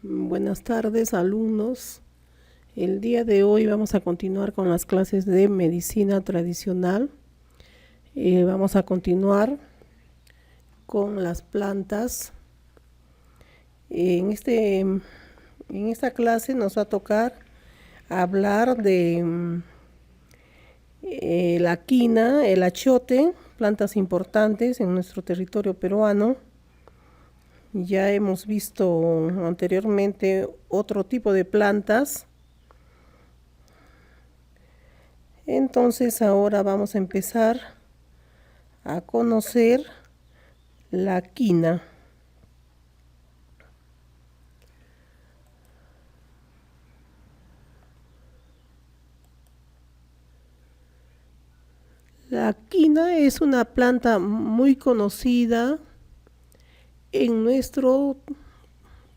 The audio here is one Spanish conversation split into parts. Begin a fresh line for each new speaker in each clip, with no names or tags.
Buenas tardes, alumnos. El día de hoy vamos a continuar con las clases de medicina tradicional. Vamos a continuar con las plantas. En esta clase nos va a tocar hablar de la quina, el achiote, plantas importantes en nuestro territorio peruano. Ya hemos visto anteriormente otro tipo de plantas. Entonces ahora vamos a empezar a conocer la quina. La quina es una planta muy conocida en nuestro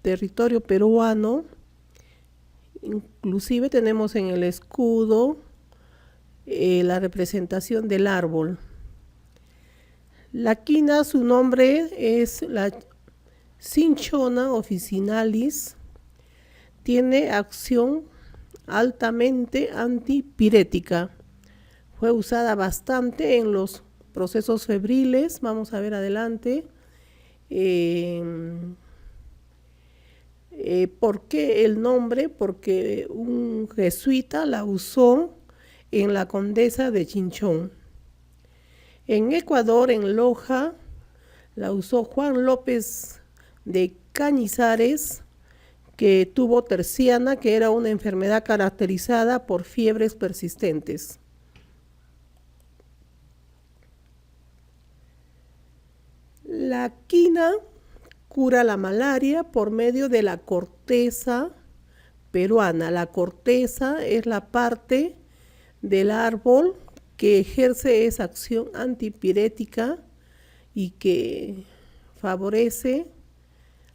territorio peruano. Inclusive tenemos en el escudo la representación del árbol. La quina, su nombre es la Cinchona officinalis. Tiene acción altamente antipirética. Fue usada bastante en los procesos febriles. Vamos a ver adelante. ¿Por qué el nombre? Porque un jesuita la usó en la Condesa de Chinchón. En Ecuador, en Loja, la usó Juan López de Cañizares, que tuvo terciana, que era una enfermedad caracterizada por fiebres persistentes. La quina cura la malaria por medio de la corteza peruana. La corteza es la parte del árbol que ejerce esa acción antipirética y que favorece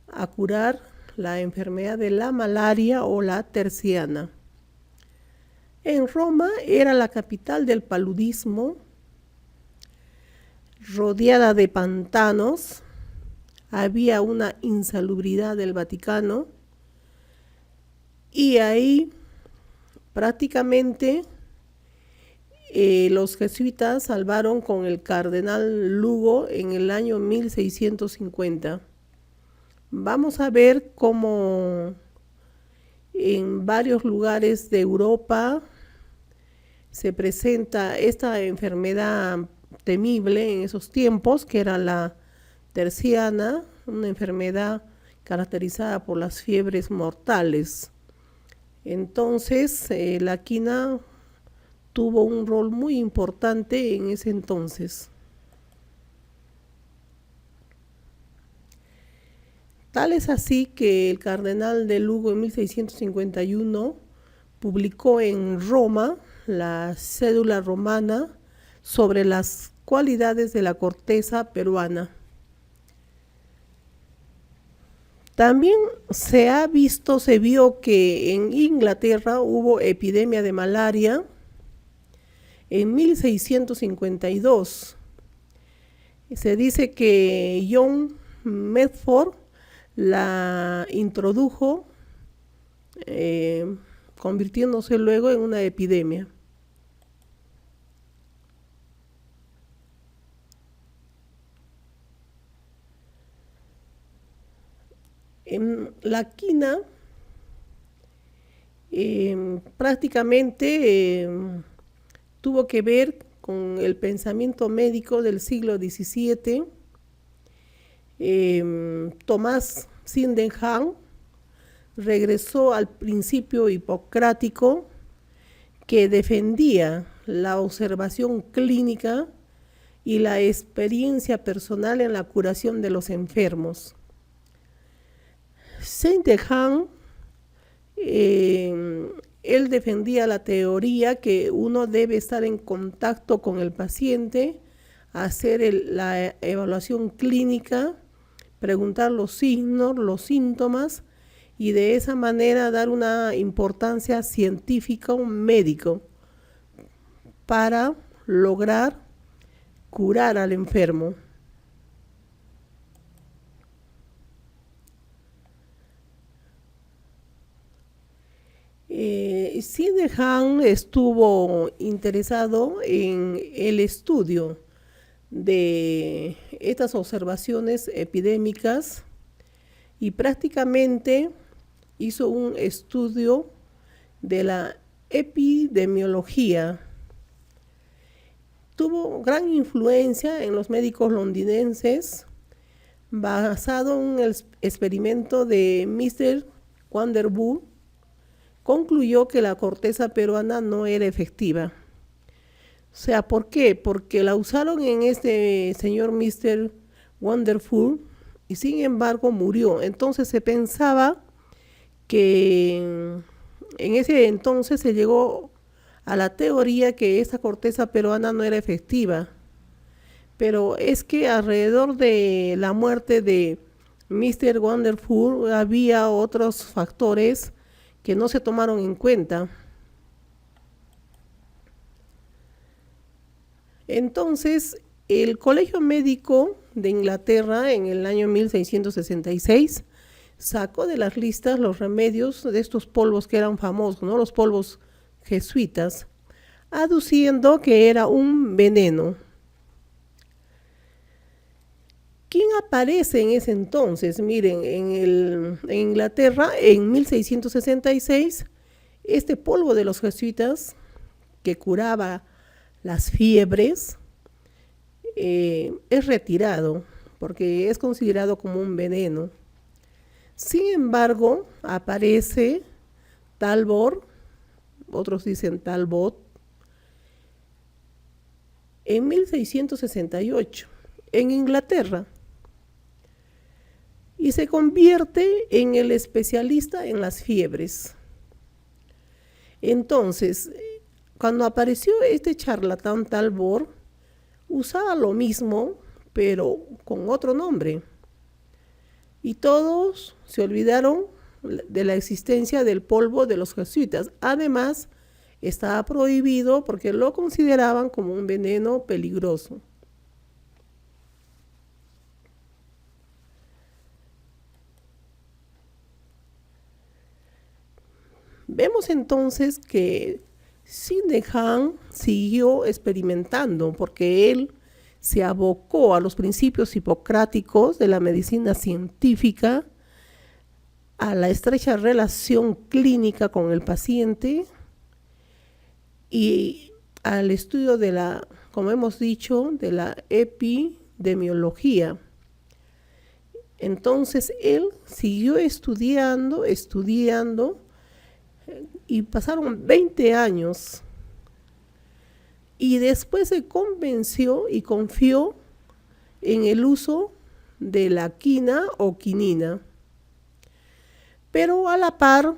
a curar la enfermedad de la malaria o la terciana. En Roma era la capital del paludismo, rodeada de pantanos. Había una insalubridad del Vaticano y ahí prácticamente los jesuitas salvaron con el cardenal Lugo en el año 1650. Vamos a ver cómo en varios lugares de Europa se presenta esta enfermedad temible en esos tiempos, que era la terciana, una enfermedad caracterizada por las fiebres mortales. Entonces, la quina tuvo un rol muy importante en ese entonces. Tal es así que el cardenal de Lugo en 1651 publicó en Roma la cédula romana sobre las cualidades de la corteza peruana. También se vio que en Inglaterra hubo epidemia de malaria en 1652. Se dice que John Medford la introdujo, convirtiéndose luego en una epidemia. La quina prácticamente tuvo que ver con el pensamiento médico del siglo XVII. Tomás Sydenham regresó al principio hipocrático que defendía la observación clínica y la experiencia personal en la curación de los enfermos. Sydenham, él defendía la teoría que uno debe estar en contacto con el paciente, hacer la evaluación clínica, preguntar los signos, los síntomas, y de esa manera dar una importancia científica, un médico, para lograr curar al enfermo. Sidehan estuvo interesado en el estudio de estas observaciones epidémicas y prácticamente hizo un estudio de la epidemiología. Tuvo gran influencia en los médicos londinenses, basado en el experimento de Mr. Vanderburg. Concluyó que la corteza peruana no era efectiva. O sea, ¿por qué? Porque la usaron en este señor Mr. Wonderful y sin embargo murió. Entonces se pensaba que en ese entonces se llegó a la teoría que esta corteza peruana no era efectiva. Pero es que alrededor de la muerte de Mr. Wonderful había otros factores que no se tomaron en cuenta. Entonces, el Colegio Médico de Inglaterra en el año 1666 sacó de las listas los remedios de estos polvos que eran famosos, ¿no? Los polvos jesuitas, aduciendo que era un veneno. ¿Quién aparece en ese entonces? Miren, en Inglaterra, en 1666, este polvo de los jesuitas que curaba las fiebres es retirado porque es considerado como un veneno. Sin embargo, aparece Talbot, otros dicen Talbot, en 1668 en Inglaterra y se convierte en el especialista en las fiebres. Entonces, cuando apareció este charlatán Talbot, usaba lo mismo, pero con otro nombre. Y todos se olvidaron de la existencia del polvo de los jesuitas. Además, estaba prohibido porque lo consideraban como un veneno peligroso. Vemos entonces que Sidehan siguió experimentando porque él se abocó a los principios hipocráticos de la medicina científica, a la estrecha relación clínica con el paciente y al estudio de la, como hemos dicho, de la epidemiología. Entonces él siguió estudiando y pasaron 20 años y después se convenció y confió en el uso de la quina o quinina. Pero a la par,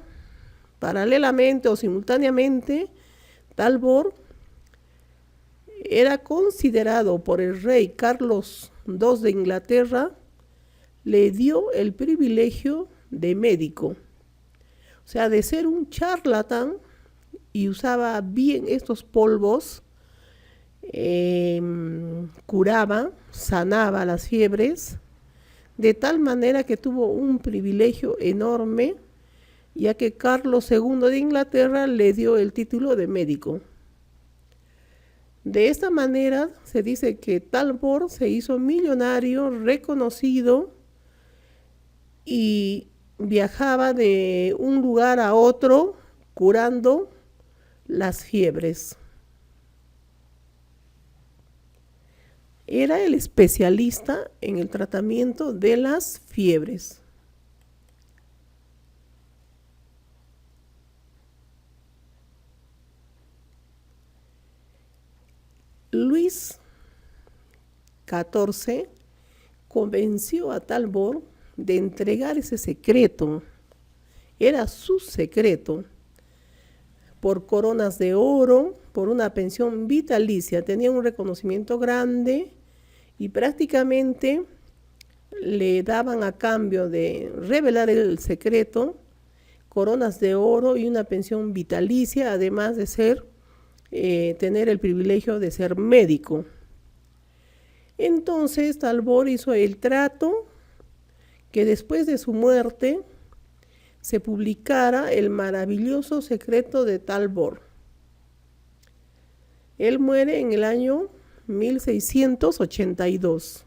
paralelamente o simultáneamente, Talbot era considerado por el rey Carlos II de Inglaterra, le dio el privilegio de médico. O sea, de ser un charlatán y usaba bien estos polvos, curaba, sanaba las fiebres, de tal manera que tuvo un privilegio enorme, ya que Carlos II de Inglaterra le dio el título de médico. De esta manera se dice que Talbot se hizo millonario, reconocido y viajaba de un lugar a otro curando las fiebres. Era el especialista en el tratamiento de las fiebres. Luis XIV convenció a Talbot de entregar ese secreto. Era su secreto. Por coronas de oro, por una pensión vitalicia. Tenía un reconocimiento grande y prácticamente le daban a cambio de revelar el secreto coronas de oro y una pensión vitalicia, además de ser tener el privilegio de ser médico. Entonces Talbot hizo el trato que después de su muerte se publicara El maravilloso secreto de Talbot. Él muere en el año 1682.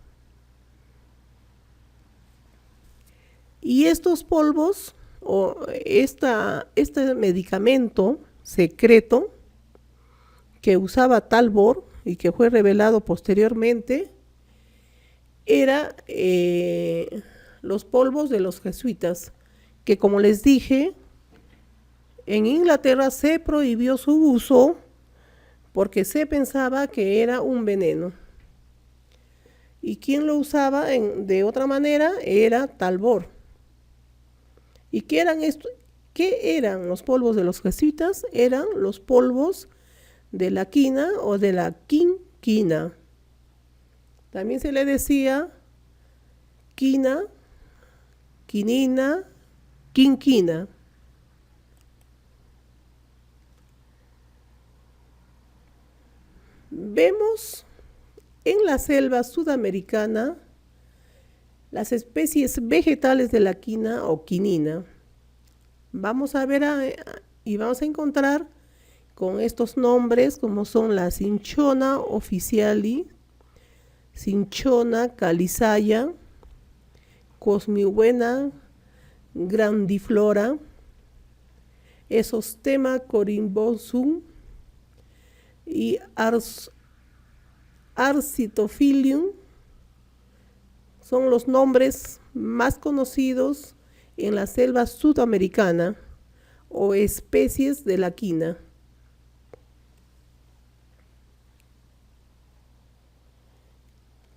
Y estos polvos, o este medicamento secreto que usaba Talbot y que fue revelado posteriormente, era los polvos de los jesuitas, que como les dije, en Inglaterra se prohibió su uso porque se pensaba que era un veneno. Y quien lo usaba de otra manera era Talbot. ¿Y qué eran estos? ¿Qué eran los polvos de los jesuitas? Eran los polvos de la quina o de la quinquina. También se le decía quina, quinina, quinquina. Vemos en la selva sudamericana las especies vegetales de la quina o quinina. Vamos a ver y vamos a encontrar con estos nombres como son la Cinchona officiali, Cinchona calizaya, Cosmibuena grandiflora, Esostema corimbosum y Arcitophilium. Son los nombres más conocidos en la selva sudamericana o especies de la quina.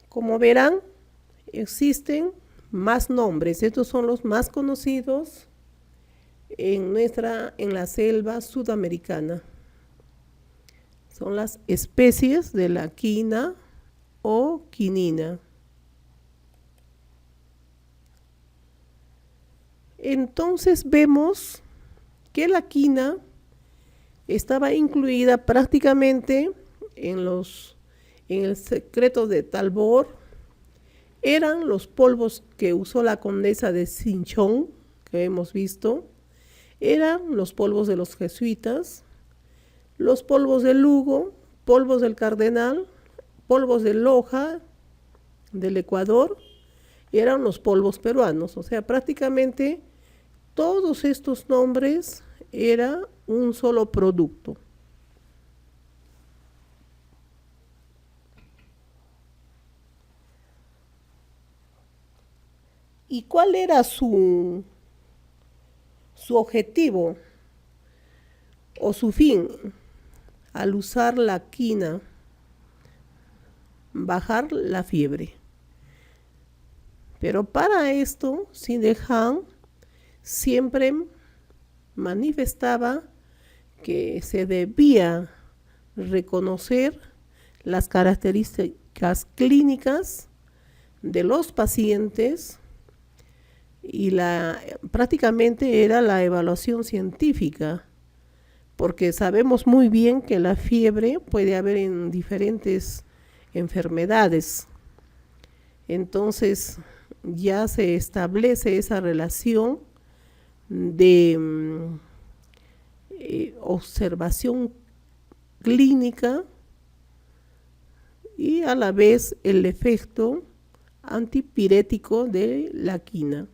Como verán, existen más nombres. Estos son los más conocidos en la selva sudamericana. Son las especies de la quina o quinina. Entonces vemos que la quina estaba incluida prácticamente en el secreto de Talbot. Eran los polvos que usó la condesa de Cinchón, que hemos visto. Eran los polvos de los jesuitas, los polvos de Lugo, polvos del Cardenal, polvos de Loja, del Ecuador, eran los polvos peruanos. O sea, prácticamente todos estos nombres era un solo producto. ¿Y cuál era su objetivo o su fin al usar la quina? Bajar la fiebre. Pero para esto, Sinehan siempre manifestaba que se debía reconocer las características clínicas de los pacientes y prácticamente era la evaluación científica, porque sabemos muy bien que la fiebre puede haber en diferentes enfermedades. Entonces ya se establece esa relación de observación clínica y a la vez el efecto antipirético de la quina.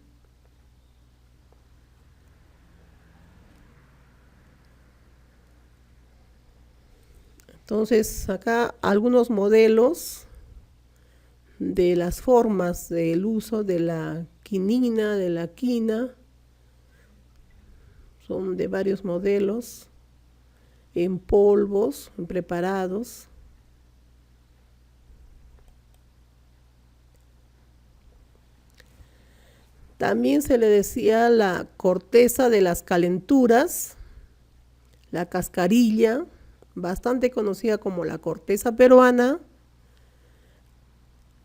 Entonces acá algunos modelos de las formas del uso de la quinina, de la quina. Son de varios modelos, en polvos, en preparados. También se le decía la corteza de las calenturas, la cascarilla, bastante conocida como la corteza peruana,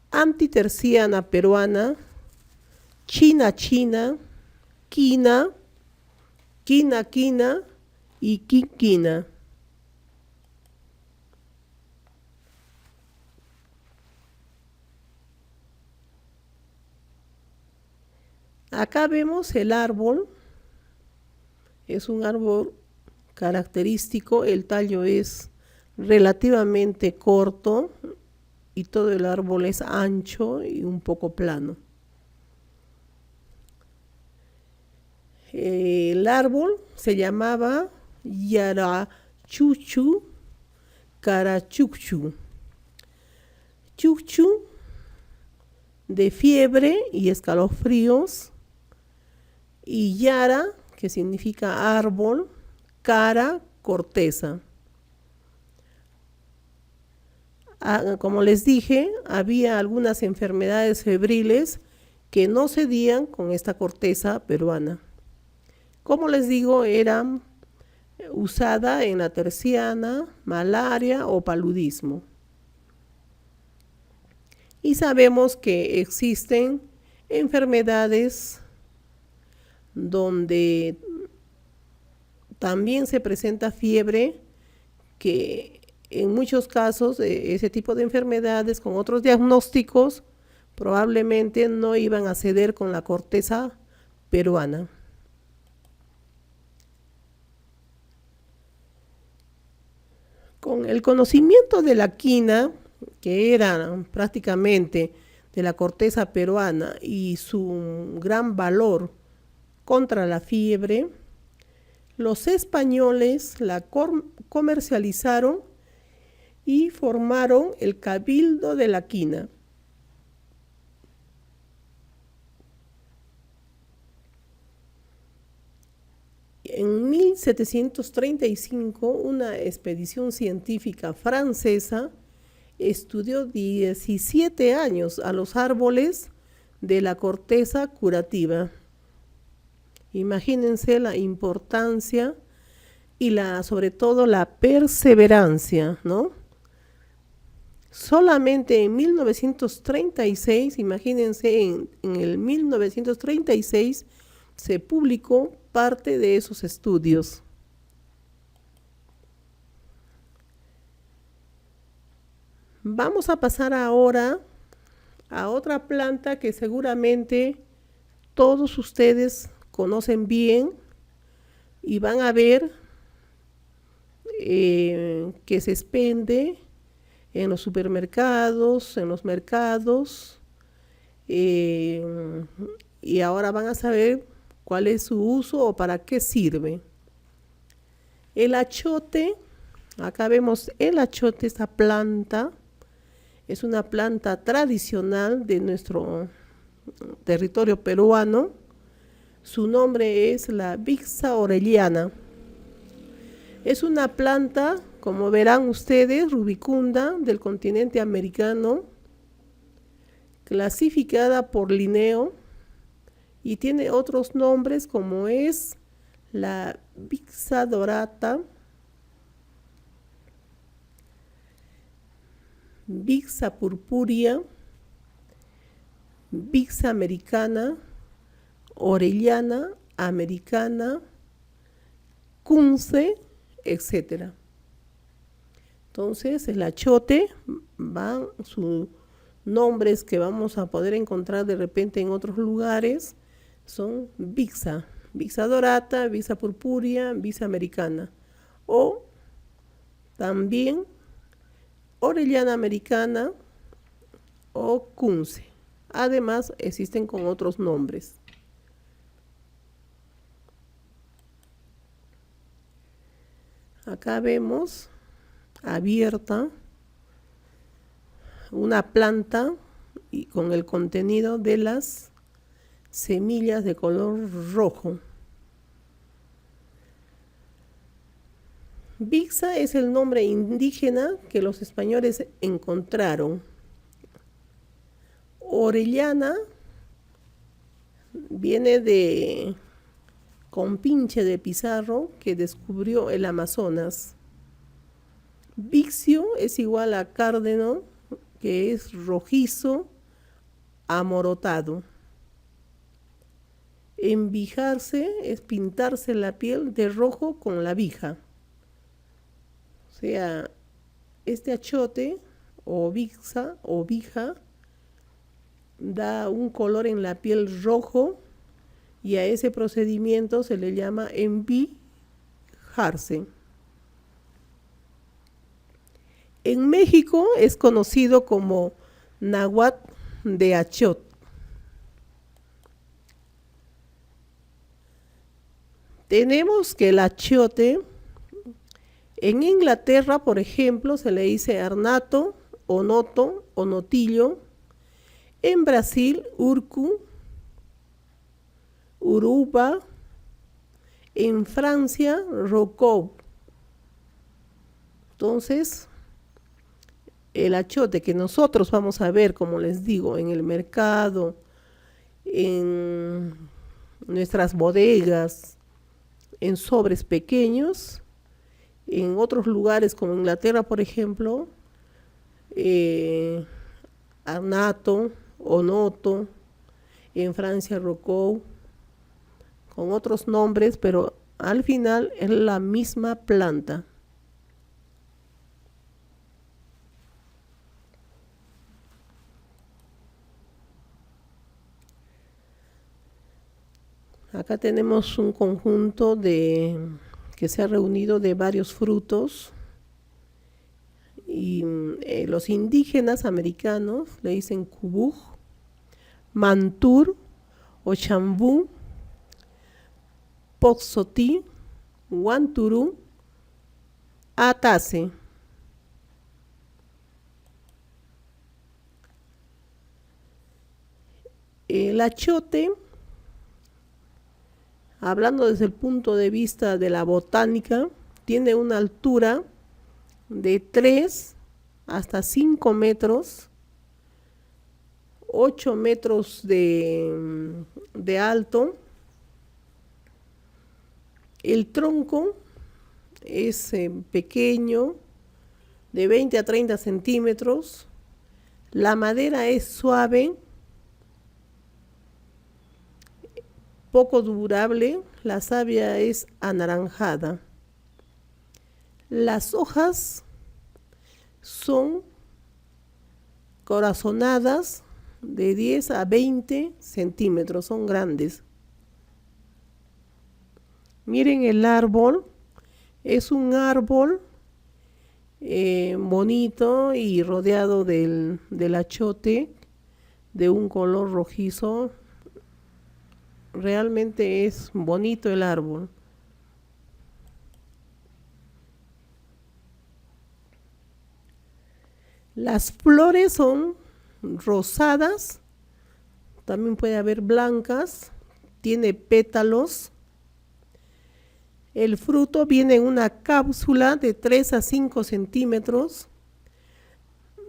antiterciana peruana, china, quina, quina y quinquina. Acá vemos el árbol Es un árbol característico, el tallo es relativamente corto y todo el árbol es ancho y un poco plano. El árbol se llamaba Yarachuchu Carachuchu. Chuchu de fiebre y escalofríos, y Yara, que significa árbol, cara, corteza. Como les dije, había algunas enfermedades febriles que no cedían con esta corteza peruana. Como les digo, era usada en la terciana, malaria o paludismo. Y sabemos que existen enfermedades donde también se presenta fiebre, que en muchos casos ese tipo de enfermedades con otros diagnósticos probablemente no iban a ceder con la corteza peruana. Con el conocimiento de la quina, que era prácticamente de la corteza peruana, y su gran valor contra la fiebre, los españoles la comercializaron y formaron el Cabildo de la Quina. En 1735, una expedición científica francesa estudió 17 años a los árboles de la corteza curativa. Imagínense la importancia y sobre todo la perseverancia, ¿no? Solamente en 1936, imagínense, en el 1936 se publicó parte de esos estudios. Vamos a pasar ahora a otra planta que seguramente todos ustedes conocen bien y van a ver que se expende en los supermercados, en los mercados, y ahora van a saber cuál es su uso o para qué sirve. El achote, acá vemos el achote, esta planta, es una planta tradicional de nuestro territorio peruano. Su nombre es la Bixa orellana. Es una planta, como verán ustedes, rubicunda del continente americano, clasificada por Linneo, y tiene otros nombres como es la Bixa dorata, Bixa purpurea, Bixa americana, orellana, americana, cunce, etc. Entonces el achote, sus nombres que vamos a poder encontrar de repente en otros lugares son Bixa, Bixa dorata, Bixa purpurea, Bixa americana, o también orellana americana o cunce. Además existen con otros nombres. Acá vemos abierta una planta y con el contenido de las semillas de color rojo. Bixa es el nombre indígena que los españoles encontraron. Orellana viene de Compinche de Pizarro, que descubrió el Amazonas. Bixio es igual a cárdeno, que es rojizo, amorotado. Envijarse es pintarse la piel de rojo con la vija. O sea, este achote o bixa o vija da un color en la piel rojo, y a ese procedimiento se le llama jarce. En México es conocido como náhuatl de achiote. Tenemos que el achiote, en Inglaterra, por ejemplo, se le dice arnato, onoto, onotillo. En Brasil, urcu, uruba. En Francia, rocou. Entonces, el achiote que nosotros vamos a ver, como les digo, en el mercado, en nuestras bodegas, en sobres pequeños, en otros lugares como Inglaterra, por ejemplo, arnato, onoto, en Francia rocou, con otros nombres, pero al final es la misma planta. Acá tenemos un conjunto que se ha reunido de varios frutos y los indígenas americanos le dicen cubuj, mantur, ochambú, poxotí, guanturú, atase. El achiote, hablando desde el punto de vista de la botánica, tiene una altura de 3 hasta 5 metros, 8 metros de alto. El tronco es pequeño, de 20 a 30 centímetros. La madera es suave, poco durable. La savia es anaranjada. Las hojas son corazonadas de 10 a 20 centímetros, son grandes. Miren el árbol, es un árbol bonito y rodeado del achiote de un color rojizo. Realmente es bonito el árbol. Las flores son rosadas, también puede haber blancas, tiene pétalos. El fruto viene en una cápsula de 3 a 5 centímetros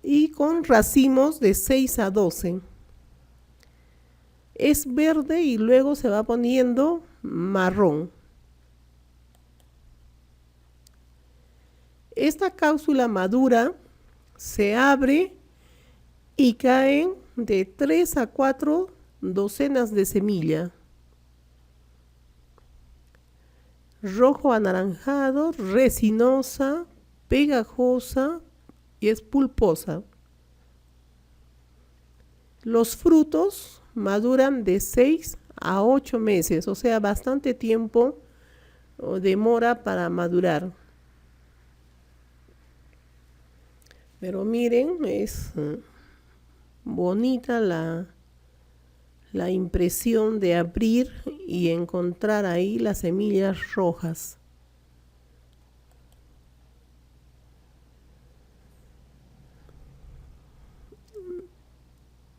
y con racimos de 6 a 12. Es verde y luego se va poniendo marrón. Esta cápsula madura se abre y caen de 3 a 4 docenas de semillas. Rojo anaranjado, resinosa, pegajosa y es pulposa. Los frutos maduran de 6 a 8 meses, o sea, bastante tiempo demora para madurar. Pero miren, es bonita la impresión de abrir y encontrar ahí las semillas rojas.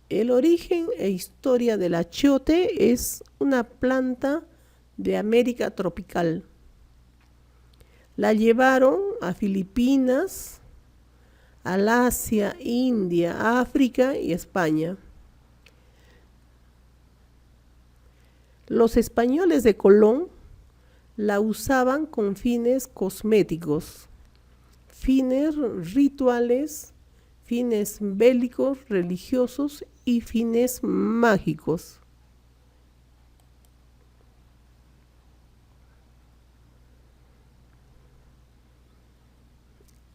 El origen e historia del achiote es una planta de América tropical. La llevaron a Filipinas, al Asia, India, África y España. Los españoles de Colón la usaban con fines cosméticos, fines rituales, fines bélicos, religiosos y fines mágicos.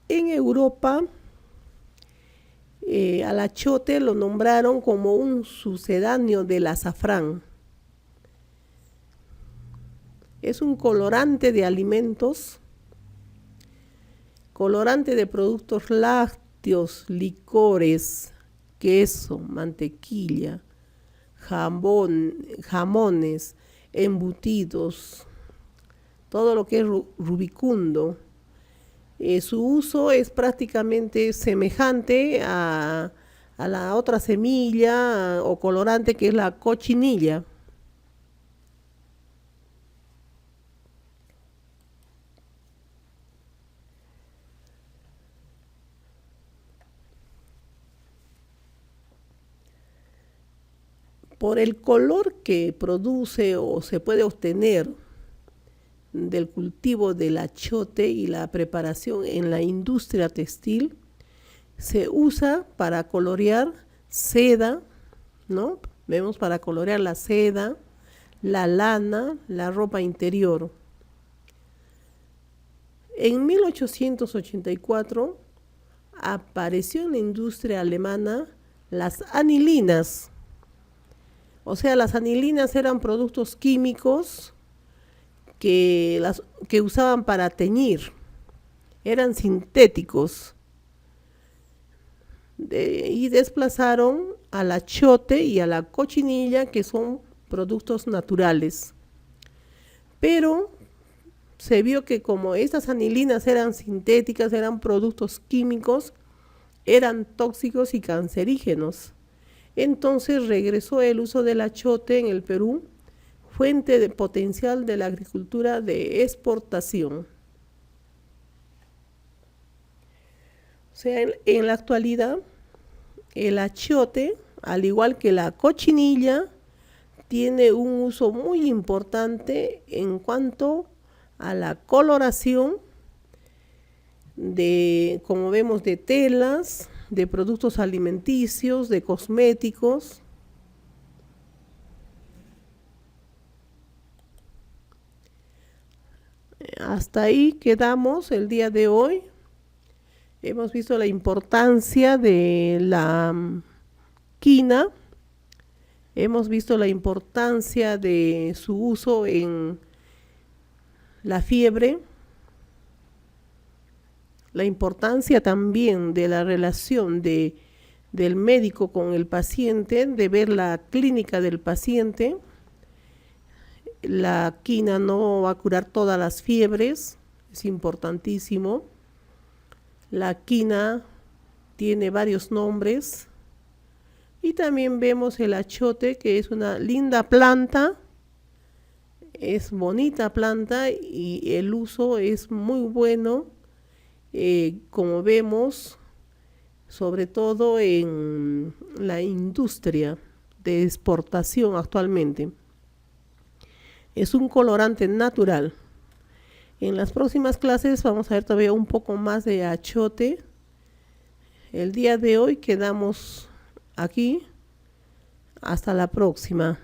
En Europa, al achiote lo nombraron como un sucedáneo del azafrán. Es un colorante de alimentos, colorante de productos lácteos, licores, queso, mantequilla, jamones, embutidos, todo lo que es rubicundo. Su uso es prácticamente semejante a la otra semilla o colorante que es la cochinilla. Por el color que produce o se puede obtener del cultivo del achote y la preparación en la industria textil, se usa para colorear seda, ¿no? Vemos para colorear la seda, la lana, la ropa interior. En 1884 apareció en la industria alemana las anilinas. O sea, las anilinas eran productos químicos que usaban para teñir. Eran sintéticos. Y desplazaron al achote y a la cochinilla, que son productos naturales. Pero se vio que como estas anilinas eran sintéticas, eran productos químicos, eran tóxicos y cancerígenos. Entonces regresó el uso del achote en el Perú, fuente de potencial de la agricultura de exportación. O sea, en la actualidad, el achote, al igual que la cochinilla, tiene un uso muy importante en cuanto a la coloración de, como vemos, de telas, de productos alimenticios, de cosméticos. Hasta ahí quedamos el día de hoy. Hemos visto la importancia de la quina, hemos visto la importancia de su uso en la fiebre, la importancia también de la relación del médico con el paciente, de ver la clínica del paciente. La quina no va a curar todas las fiebres, es importantísimo. La quina tiene varios nombres. Y también vemos el achote, que es una linda planta, es bonita planta y el uso es muy bueno, como vemos, sobre todo en la industria de exportación actualmente. Es un colorante natural. En las próximas clases vamos a ver todavía un poco más de achote. El día de hoy quedamos aquí. Hasta la próxima.